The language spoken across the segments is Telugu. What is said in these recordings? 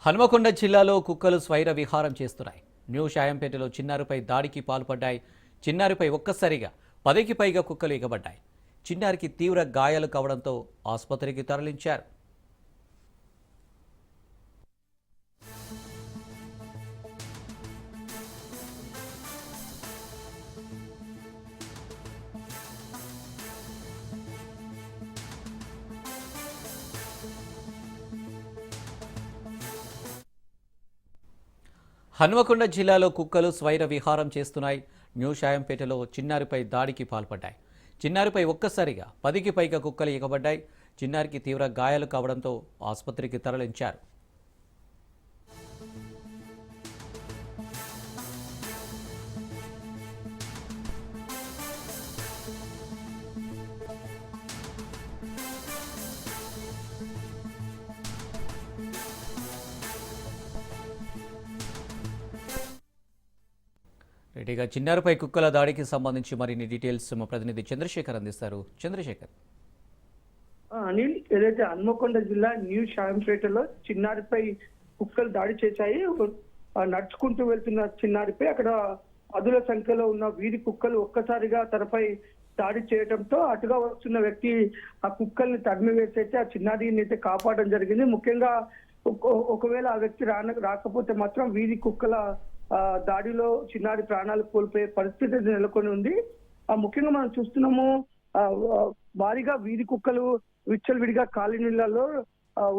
హన్మకొండ జిల్లాలో కుక్కలు స్వైర విహారం చేస్తున్నాయి. న్యూ షాయంపేటలో చిన్నారిపై దాడికి పాల్పడ్డాయి. చిన్నారిపై ఒక్కసారిగా 10కి పైగా కుక్కలు ఎగబడ్డాయి. చిన్నారికి తీవ్ర గాయాలు కావడంతో ఆసుపత్రికి తరలించారు. హన్మకొండ జిల్లాలో కుక్కలు స్వైర విహారం చేస్తున్నాయి. న్యూ షాయంపేటలో చిన్నారిపై దాడికి పాల్పడ్డాయి. చిన్నారిపై ఒక్కసారిగా 10కి పైగా కుక్కలు ఎగబడ్డాయి. చిన్నారికి తీవ్ర గాయాలు కావడంతో ఆసుపత్రికి తరలించారు. రెడ్డిగా చిన్నారిపై కుక్కల దాడికి సంబంధించి మరిన్ని డీటెయిల్స్ మా ప్రతినిధి చంద్రశేఖర్ అందిస్తారు. చంద్రశేఖర్. అనిల్, ఏదైతే హన్మకొండ జిల్లా న్యూ షాయంపేటలో చిన్నారిపై కుక్కలు దాడి చేశాయి. నడుచుకుంటూ వెళ్తున్న చిన్నారిపై అక్కడ అదుల సంఖ్యలో ఉన్న వీధి కుక్కలు ఒక్కసారిగా తనపై దాడి చేయడంతో అటుగా వస్తున్న వ్యక్తి ఆ కుక్కల్ని తరిమి వేసైతే ఆ చిన్నారిని అయితే కాపాడడం జరిగింది. ముఖ్యంగా ఒకవేళ ఆ వ్యక్తి రాకపోతే మాత్రం వీధి కుక్కల దాడిలో చిన్నారి ప్రాణాలు కోల్పోయే పరిస్థితి నెలకొని ఉంది. ముఖ్యంగా మనం చూస్తున్నాము, భారీగా వీధి కుక్కలు విచ్చలవిడిగా కాలనీలలో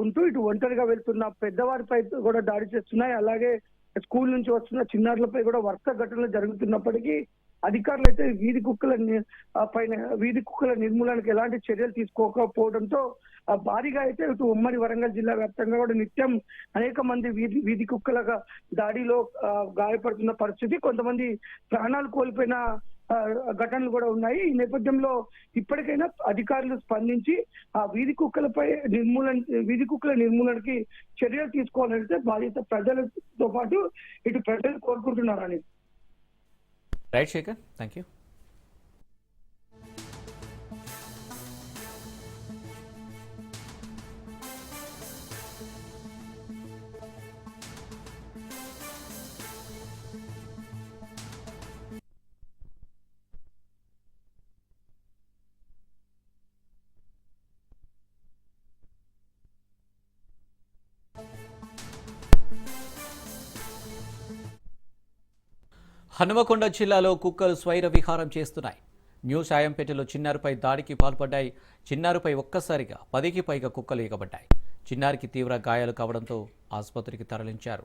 ఉంటూ ఇటు ఒంటరిగా వెళ్తున్న పెద్దవారిపై కూడా దాడి చేస్తున్నాయి. అలాగే స్కూల్ నుంచి వస్తున్న చిన్నారులపై కూడా వరుస ఘటనలు జరుగుతున్నప్పటికీ అధికారులు అయితే వీధి కుక్కల నిర్మూలనకు ఎలాంటి చర్యలు తీసుకోకపోవడంతో భారీగా అయితే ఇటు ఉమ్మడి వరంగల్ జిల్లా వ్యాప్తంగా కూడా నిత్యం అనేక మంది వీధి కుక్కల దాడిలో గాయపడుతున్న పరిస్థితి, కొంతమంది ప్రాణాలు కోల్పోయిన ఘటనలు కూడా ఉన్నాయి. ఈ నేపథ్యంలో ఇప్పటికైనా అధికారులు స్పందించి ఆ వీధి కుక్కల నిర్మూలనకి చర్యలు తీసుకోవాలంటే బాధ్యత ప్రజలతో పాటు ఇటు ప్రజలు కోరుకుంటున్నారని. Right Shekhar, thank you. Hanamkonda జిల్లాలో కుక్కలు స్వైర విహారం చేస్తున్నాయి. న్యూ షాయంపేటలో చిన్నారిపై దాడికి పాల్పడ్డాయి. చిన్నారిపై ఒక్కసారిగా 10కి పైగా కుక్కలు ఎగబడ్డాయి. చిన్నారికి తీవ్ర గాయాలు కావడంతో ఆసుపత్రికి తరలించారు.